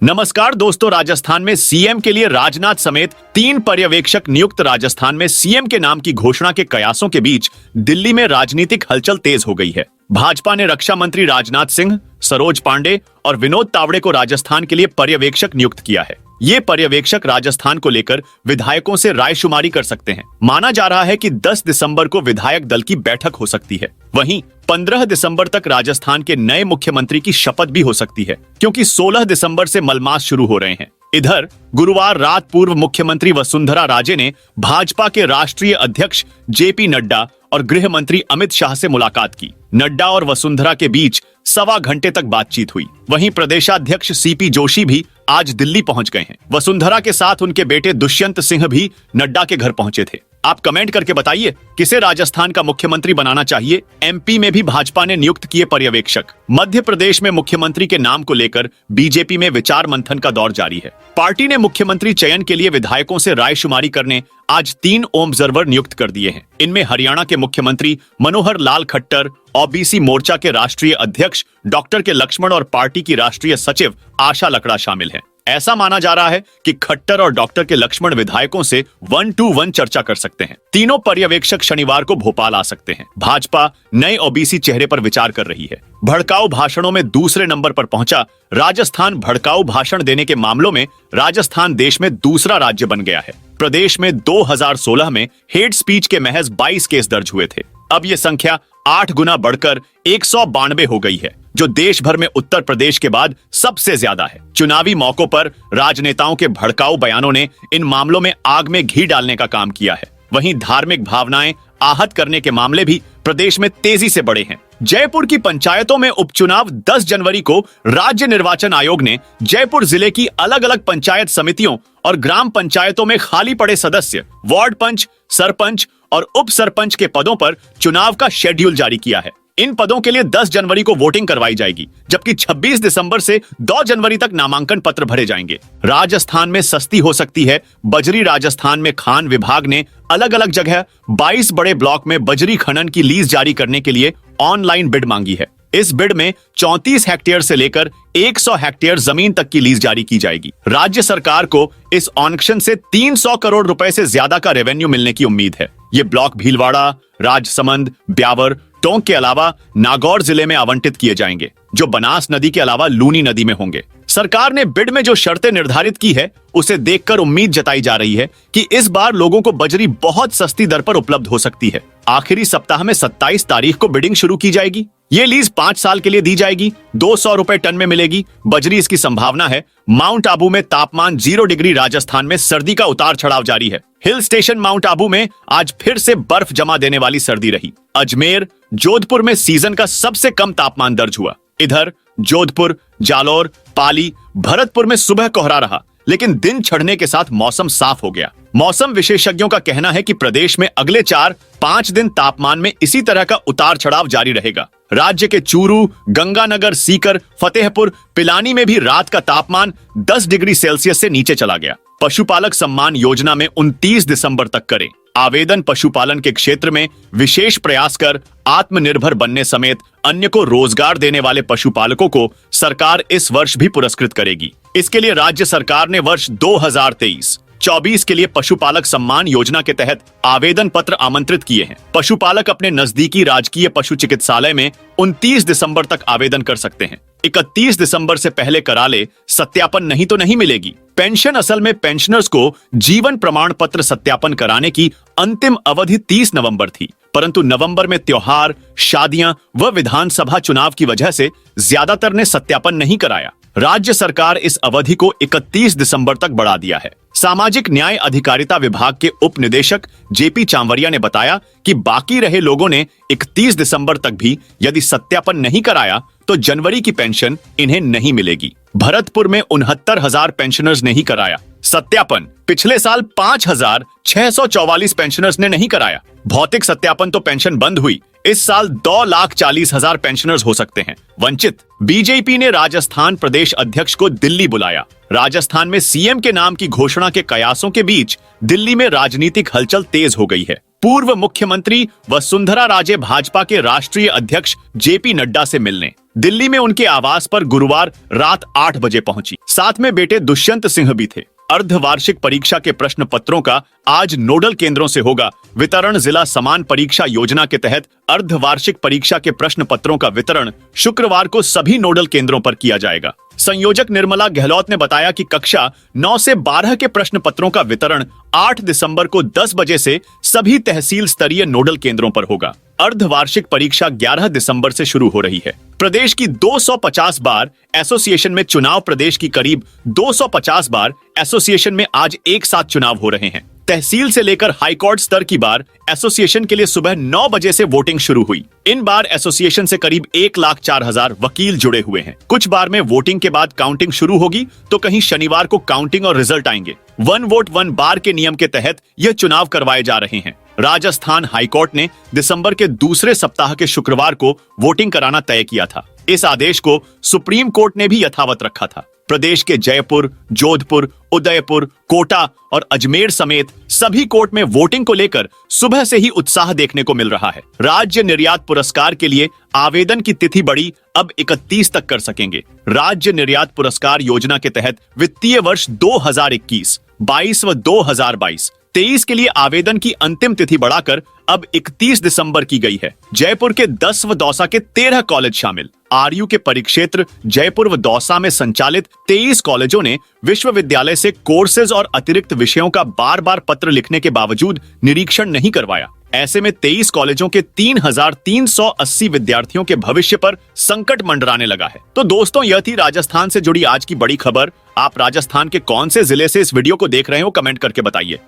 नमस्कार दोस्तों, राजस्थान में सीएम के लिए राजनाथ समेत 3 पर्यवेक्षक नियुक्त। राजस्थान में सीएम के नाम की घोषणा के कयासों के बीच दिल्ली में राजनीतिक हलचल तेज हो गई है। भाजपा ने रक्षा मंत्री राजनाथ सिंह, सरोज पांडे और विनोद तावड़े को राजस्थान के लिए पर्यवेक्षक नियुक्त किया है। ये पर्यवेक्षक राजस्थान को लेकर विधायकों से रायशुमारी कर सकते हैं। माना जा रहा है कि 10 दिसंबर को विधायक दल की बैठक हो सकती है। वहीं 15 दिसंबर तक राजस्थान के नए मुख्यमंत्री की शपथ भी हो सकती है, क्योंकि 16 दिसंबर से मलमास शुरू हो रहे हैं। इधर गुरुवार रात पूर्व मुख्यमंत्री वसुंधरा राजे ने भाजपा के राष्ट्रीय अध्यक्ष जेपी नड्डा और गृह मंत्री अमित शाह से मुलाकात की। नड्डा और वसुंधरा के बीच सवा घंटे तक बातचीत हुई। वहीं प्रदेशाध्यक्ष सीपी जोशी भी आज दिल्ली पहुंच गए हैं। वसुंधरा के साथ उनके बेटे दुष्यंत सिंह भी नड्डा के घर पहुंचे थे। आप कमेंट करके बताइए, किसे राजस्थान का मुख्यमंत्री बनाना चाहिए। एमपी में भी भाजपा ने नियुक्त किए पर्यवेक्षक। मध्य प्रदेश में मुख्यमंत्री के नाम को लेकर बीजेपी में विचार मंथन का दौर जारी है। पार्टी ने मुख्यमंत्री चयन के लिए विधायकों से रायशुमारी करने आज 3 ऑब्जर्वर नियुक्त कर दिए हैं। इनमें हरियाणा के मुख्यमंत्री मनोहर लाल खट्टर, ओबीसी मोर्चा के राष्ट्रीय अध्यक्ष डॉक्टर के लक्ष्मण और पार्टी की राष्ट्रीय सचिव आशा लकड़ा शामिल हैं। ऐसा माना जा रहा है कि खट्टर और डॉक्टर के लक्ष्मण विधायकों से 1-to-1 चर्चा कर सकते हैं। तीनों पर्यवेक्षक शनिवार को भोपाल आ सकते हैं। भाजपा नए ओबीसी चेहरे पर विचार कर रही है। भड़काऊ भाषणों में दूसरे नंबर पर पहुंचा राजस्थान। भड़काऊ भाषण देने के मामलों में राजस्थान देश में दूसरा राज्य बन गया है। प्रदेश में 2016 में हेट स्पीच के महज 22 केस दर्ज हुए थे। अब ये संख्या 8 गुना बढ़कर 192 हो गई है, जो देश भर में उत्तर प्रदेश के बाद सबसे ज्यादा है। चुनावी मौकों पर राजनेताओं के भड़काऊ बयानों ने इन मामलों में आग में घी डालने का काम किया है। वहीं धार्मिक भावनाएं आहत करने के मामले भी प्रदेश में तेजी से बढ़े हैं। जयपुर की पंचायतों में उपचुनाव 10 जनवरी को राज्य निर्वाचन आयोग ने जयपुर जिले की अलग अलग पंचायत समितियों और ग्राम पंचायतों में खाली पड़े सदस्य, वार्ड पंच, सरपंच और उप सरपंच के पदों पर चुनाव का शेड्यूल जारी किया है। इन पदों के लिए 10 जनवरी को वोटिंग करवाई जाएगी, जबकि 26 दिसंबर से 2 जनवरी तक नामांकन पत्र भरे जाएंगे। राजस्थान में सस्ती हो सकती है बजरी। राजस्थान में खान विभाग ने अलग अलग जगह 22 बड़े ब्लॉक में बजरी खनन की लीज जारी करने के लिए ऑनलाइन बिड मांगी है। इस बिड में 34 हेक्टेयर से लेकर 100 हेक्टेयर जमीन तक की लीज जारी की जाएगी। राज्य सरकार को इस ऑक्शन से 300 करोड़ रुपए से ज्यादा का रेवेन्यू मिलने की उम्मीद है। ये ब्लॉक भीलवाड़ा, राजसमंद, ब्यावर, टोंक के अलावा नागौर जिले में आवंटित किए जाएंगे, जो बनास नदी के अलावा लूनी नदी में होंगे। सरकार ने बिड में जो शर्तें निर्धारित की है, उसे देखकर उम्मीद जताई जा रही है कि इस बार लोगों को बजरी बहुत सस्ती दर पर उपलब्ध हो सकती है। आखिरी सप्ताह में 27 तारीख को बिडिंग शुरू की जाएगी। ये लीज 5 साल के लिए दी जाएगी। 200 रुपए टन में मिलेगी बजरी। इसकी संभावना है। माउंट आबू में तापमान 0 डिग्री। राजस्थान में सर्दी का उतार चढ़ाव जारी है। हिल स्टेशन माउंट आबू में आज फिर से बर्फ जमा देने वाली सर्दी रही। अजमेर, जोधपुर में सीजन का सबसे कम तापमान दर्ज हुआ। इधर जोधपुर, जालौर, पाली, भरतपुर में सुबह कोहरा रहा, लेकिन दिन चढ़ने के साथ मौसम साफ हो गया। मौसम विशेषज्ञों का कहना है कि प्रदेश में अगले 4-5 दिन तापमान में इसी तरह का उतार चढ़ाव जारी रहेगा। राज्य के चूरू, गंगानगर, सीकर, फतेहपुर, पिलानी में भी रात का तापमान 10 डिग्री सेल्सियस से नीचे चला गया। पशुपालक सम्मान योजना में 29 दिसंबर तक करें आवेदन। पशुपालन के क्षेत्र में विशेष प्रयास कर आत्मनिर्भर बनने समेत अन्य को रोजगार देने वाले पशुपालकों को सरकार इस वर्ष भी पुरस्कृत करेगी। इसके लिए राज्य सरकार ने वर्ष 2023-24 के लिए पशुपालक सम्मान योजना के तहत आवेदन पत्र आमंत्रित किए हैं। पशुपालक अपने नजदीकी राजकीय पशु चिकित्सालय में 29 दिसंबर तक आवेदन कर सकते हैं। 31 दिसंबर से पहले करा ले, सत्यापन नहीं तो नहीं मिलेगी। पेंशन असल में पेंशनर्स को जीवन प्रमाण पत्र सत्यापन कराने की अंतिम अवधि 30 नवंबर थी, परंतु नवंबर में त्योहार, शादियां व विधानसभा चुनाव की वजह से ज्यादातर ने सत्यापन नहीं कराया। राज्य सरकार इस अवधि को 31 दिसंबर तक बढ़ा दिया है। सामाजिक न्याय अधिकारिता विभाग के उप निदेशक जेपी चांवरिया ने बताया कि बाकी रहे लोगों ने 31 दिसंबर तक भी यदि सत्यापन नहीं कराया तो जनवरी की पेंशन इन्हें नहीं मिलेगी। भरतपुर में 69,000 पेंशनर्स ने ही कराया सत्यापन। पिछले साल 5,644 पेंशनर्स ने नहीं कराया। भौतिक सत्यापन तो पेंशन बंद हुई। इस साल 2,40,000 पेंशनर्स हो सकते हैं वंचित। बीजेपी ने राजस्थान प्रदेश अध्यक्ष को दिल्ली बुलाया। राजस्थान में सीएम के नाम की घोषणा के कयासों के बीच दिल्ली में राजनीतिक हलचल तेज हो गई है। पूर्व मुख्यमंत्री वसुंधरा राजे भाजपा के राष्ट्रीय अध्यक्ष जेपी नड्डा से मिलने दिल्ली में उनके आवास पर गुरुवार रात 8 बजे पहुंची। साथ में बेटे दुष्यंत सिंह भी थे। अर्धवार्षिक परीक्षा के प्रश्न पत्रों का आज नोडल केंद्रों से होगा वितरण। जिला समान परीक्षा योजना के तहत अर्धवार्षिक परीक्षा के प्रश्न पत्रों का वितरण शुक्रवार को सभी नोडल केंद्रों पर किया जाएगा। संयोजक निर्मला गहलोत ने बताया कि कक्षा 9 से 12 के प्रश्न पत्रों का वितरण 8 दिसंबर को 10 बजे से सभी तहसील स्तरीय नोडल केंद्रों पर होगा। अर्धवार्षिक परीक्षा 11 दिसंबर से शुरू हो रही है। प्रदेश की 250 बार एसोसिएशन में चुनाव। प्रदेश की करीब 250 बार एसोसिएशन में आज एक साथ चुनाव हो रहे हैं। तहसील से लेकर हाईकोर्ट स्तर की बार एसोसिएशन के लिए सुबह 9 बजे से वोटिंग शुरू हुई। इन बार एसोसिएशन से करीब 1,04,000 वकील जुड़े हुए हैं। कुछ बार में वोटिंग के बाद काउंटिंग शुरू होगी तो कहीं शनिवार को काउंटिंग और रिजल्ट आएंगे। 1 वोट 1 बार के नियम के तहत यह चुनाव करवाए जा रहे हैं। राजस्थान हाईकोर्ट ने दिसंबर के दूसरे सप्ताह के शुक्रवार को वोटिंग कराना तय किया था। इस आदेश को सुप्रीम कोर्ट ने भी यथावत रखा था। प्रदेश के जयपुर, जोधपुर, उदयपुर, कोटा और अजमेर समेत सभी कोर्ट में वोटिंग को लेकर सुबह से ही उत्साह देखने को मिल रहा है। राज्य निर्यात पुरस्कार के लिए आवेदन की तिथि बढ़ी, अब 31 तक कर सकेंगे। राज्य निर्यात पुरस्कार योजना के तहत वित्तीय वर्ष 2021-22 व 2022-23 के लिए आवेदन की अंतिम तिथि बढ़ाकर अब 31 दिसंबर की गई है। जयपुर के 10 व दौसा के 13 कॉलेज शामिल। आरयू के परिक्षेत्र जयपुर व दौसा में संचालित 23 कॉलेजों ने विश्वविद्यालय से कोर्सेज और अतिरिक्त विषयों का बार बार पत्र लिखने के बावजूद निरीक्षण नहीं करवाया। ऐसे में 23 कॉलेजों के 3,380 विद्यार्थियों के भविष्य पर संकट मंडराने लगा है। तो दोस्तों, यह थी राजस्थान से जुड़ी आज की बड़ी खबर। आप राजस्थान के कौन से जिले से इस वीडियो को देख रहे हो, कमेंट करके बताइए।